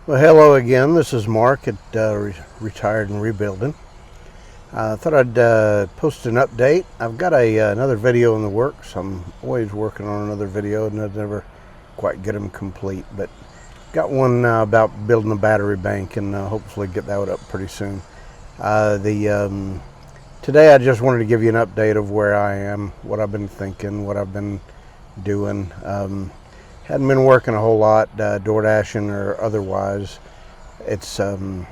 Well, hello again. This is Mark at Retired and Rebuilding. I thought I'd post an update. I've got another video in the works. I'm always working on another video and I never quite get them complete, but got one about building a battery bank and hopefully get that up pretty soon. Today I just wanted to give you an update of where I am, what I've been thinking, what I've been doing. Hadn't been working a whole lot, door dashing or otherwise. It's I've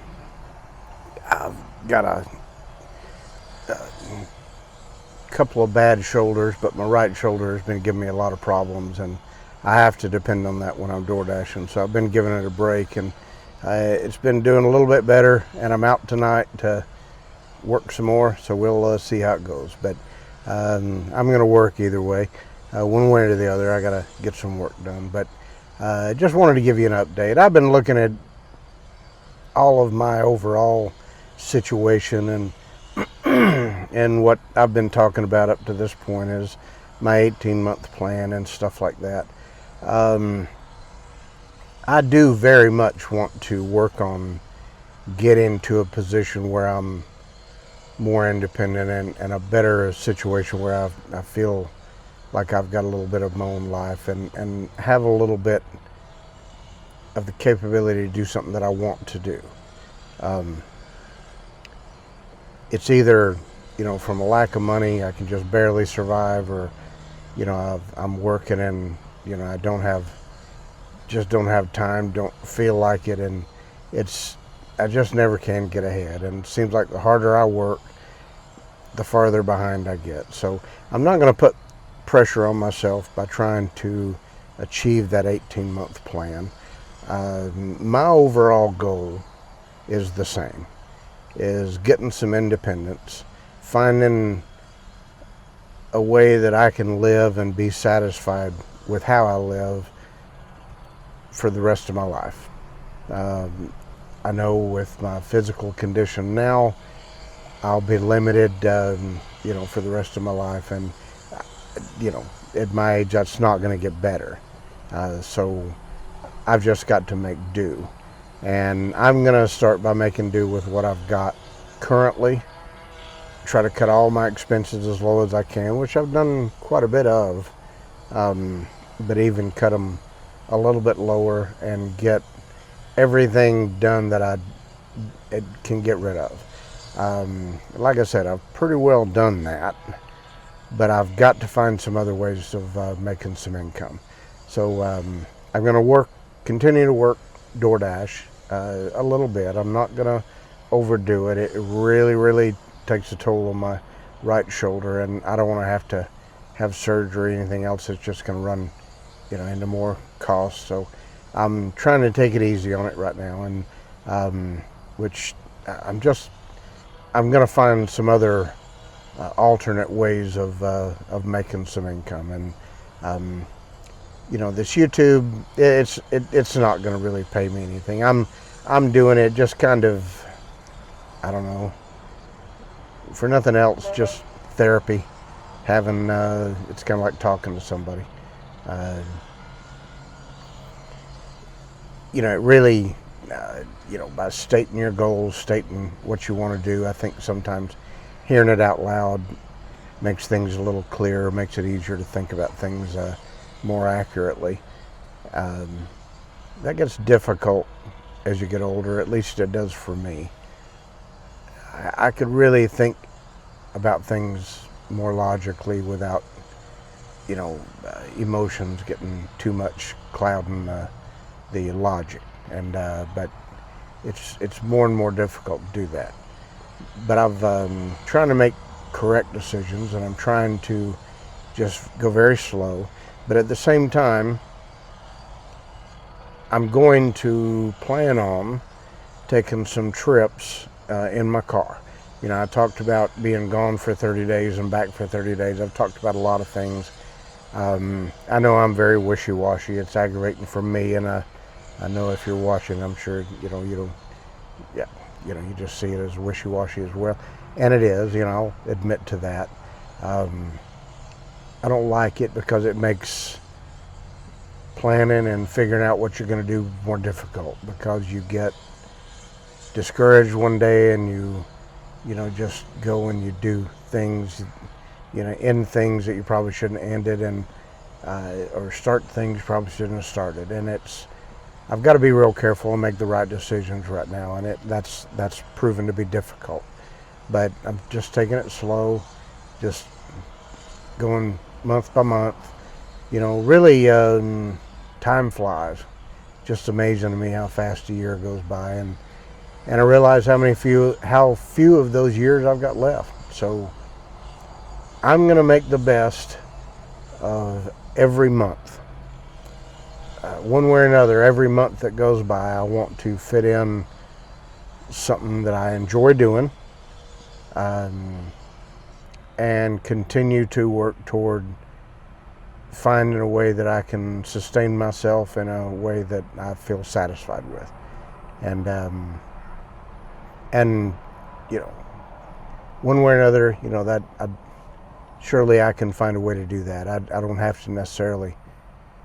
got a couple of bad shoulders, but my right shoulder has been giving me a lot of problems, and I have to depend on that when I'm door dashing. So I've been giving it a break, and it's been doing a little bit better. And I'm out tonight to work some more, so we'll see how it goes. But I'm going to work either way. One way or the other, I gotta get some work done. But just wanted to give you an update. I've been looking at all of my overall situation, and and what I've been talking about up to this point is my 18-month plan and stuff like that. I do very much want to work on getting to a position where I'm more independent and a better situation where I feel like I've got a little bit of my own life and have a little bit of the capability to do something that I want to do. It's either, from a lack of money, I can just barely survive, or, I'm working and, I don't have time, don't feel like it, and I just never can get ahead. And it seems like the harder I work, the farther behind I get. So I'm not going to put pressure on myself by trying to achieve that 18-month plan. My overall goal is the same, is getting some independence, finding a way that I can live and be satisfied with how I live for the rest of my life. I know with my physical condition now, I'll be limited, for the rest of my life, and at my age, that's not going to get better. So I've just got to make do. And I'm going to start by making do with what I've got currently. Try to cut all my expenses as low as I can, which I've done quite a bit of. But even cut them a little bit lower and get everything done that it can get rid of. Like I said, I've pretty well done that. But I've got to find some other ways of making some income. So I'm going to continue to work DoorDash a little bit. I'm not going to overdo it. It really, really takes a toll on my right shoulder, and I don't want to have surgery or anything else that's just going to run, into more costs. So I'm trying to take it easy on it right now, and which I'm going to find some other alternate ways of making some income. And this YouTube, it's not going to really pay me anything. I'm doing it just kind of, I don't know, for nothing else, just therapy. Having it's kind of like talking to somebody. It really, by stating your goals, stating what you want to do, I think sometimes hearing it out loud makes things a little clearer, makes it easier to think about things more accurately. That gets difficult as you get older, at least it does for me. I could really think about things more logically without, emotions getting too much clouding the logic. And but it's more and more difficult to do that. But I've trying to make correct decisions, and I'm trying to just go very slow. But at the same time, I'm going to plan on taking some trips in my car. I talked about being gone for 30 days and back for 30 days. I've talked about a lot of things. I know I'm very wishy-washy. It's aggravating for me, and I know if you're watching, I'm sure you don't. Yeah, you just see it as wishy-washy as well, and it is. I'll admit to that. I don't like it because it makes planning and figuring out what you're going to do more difficult, because you get discouraged one day and you know, just go and you do things, you know, end things that you probably shouldn't have ended, and or start things you probably shouldn't have started. And I've got to be real careful and make the right decisions right now, and that's proven to be difficult. But I'm just taking it slow, just going month by month. You know, really, time flies. Just amazing to me how fast a year goes by, and I realize how few of those years I've got left. So I'm going to make the best of every month. One way or another, every month that goes by, I want to fit in something that I enjoy doing, and continue to work toward finding a way that I can sustain myself in a way that I feel satisfied with. And you know, one way or another, you know, that surely I can find a way to do that. I don't have to necessarily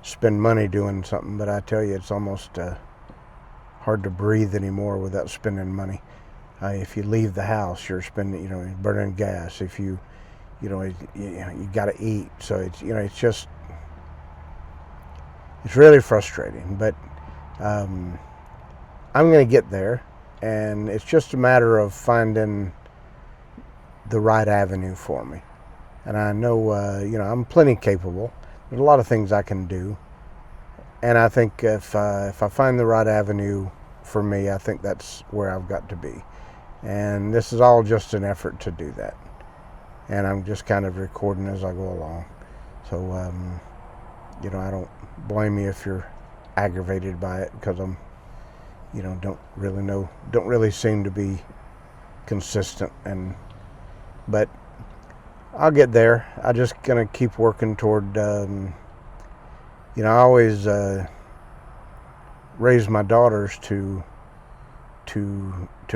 spend money doing something, but I tell you, it's almost hard to breathe anymore without spending money. If you leave the house, you're spending, you know, burning gas. If you got to eat. So it's, you know, it's really frustrating. But I'm going to get there, and it's just a matter of finding the right avenue for me. And I know, you know, I'm plenty capable. There's a lot of things I can do, and I think if I find the right avenue for me, I think that's where I've got to be. And this is all just an effort to do that. And I'm just kind of recording as I go along. So, you know, I don't blame you if you're aggravated by it, because I'm, you know, don't really seem to be consistent. But I'll get there. I'm just gonna keep working toward, you know, I always raise my daughters to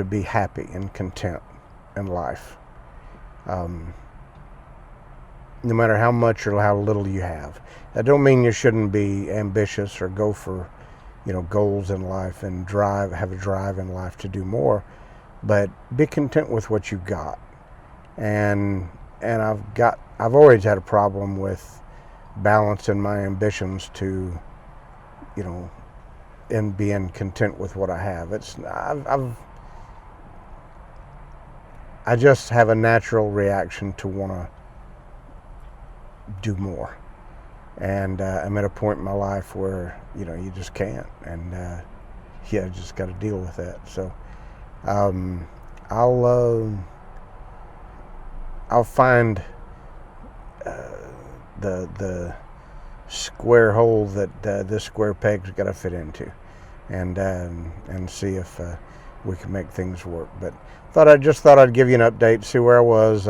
be happy and content in life. No matter how much or how little you have. That don't mean you shouldn't be ambitious or go for, you know, goals in life and have a drive in life to do more, but be content with what you got. And I've always had a problem with balancing my ambitions to, you know, and being content with what I have. I just have a natural reaction to want to do more, and I'm at a point in my life where, you know, you just can't, and yeah, I just got to deal with that. So I'll find the square hole that this square peg's got to fit into, and see if we can make things work. But thought I'd give you an update, see where I was.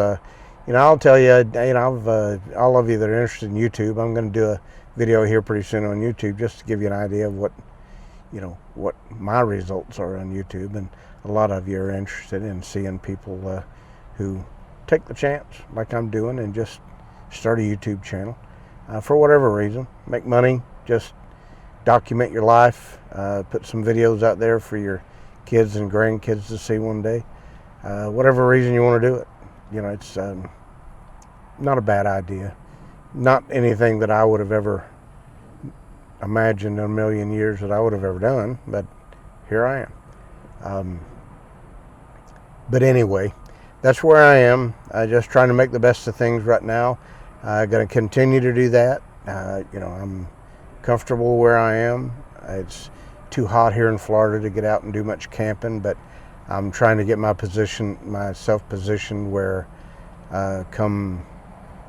You know, I'll tell you, you know, all of you that are interested in YouTube, I'm going to do a video here pretty soon on YouTube, just to give you an idea of what my results are on YouTube. And a lot of you are interested in seeing people who take the chance, like I'm doing, and just start a YouTube channel for whatever reason, make money, just document your life, put some videos out there for your kids and grandkids to see one day. Whatever reason you want to do it, you know, it's not a bad idea. Not anything that I would have ever imagined in a million years that I would have ever done, but here I am. But anyway, that's where I am. Just trying to make the best of things right now. I'm going to continue to do that. You know, I'm comfortable where I am. It's too hot here in Florida to get out and do much camping, but I'm trying to get myself positioned where come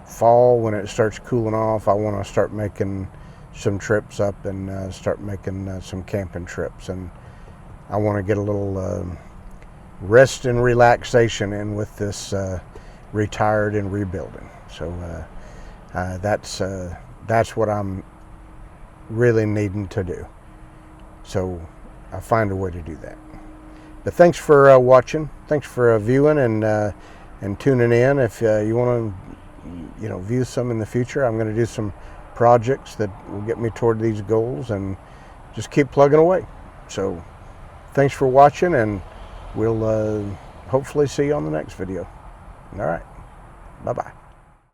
fall, when it starts cooling off, I want to start making some trips up and start making some camping trips. And I want to get a little rest and relaxation in with this retired and rebuilding. So that's what I'm really needing to do. So I'll find a way to do that. But thanks for watching. Thanks for viewing and tuning in. If you want to, you know, view some in the future, I'm going to do some projects that will get me toward these goals, and just keep plugging away. So thanks for watching, and we'll hopefully see you on the next video. All right, bye-bye.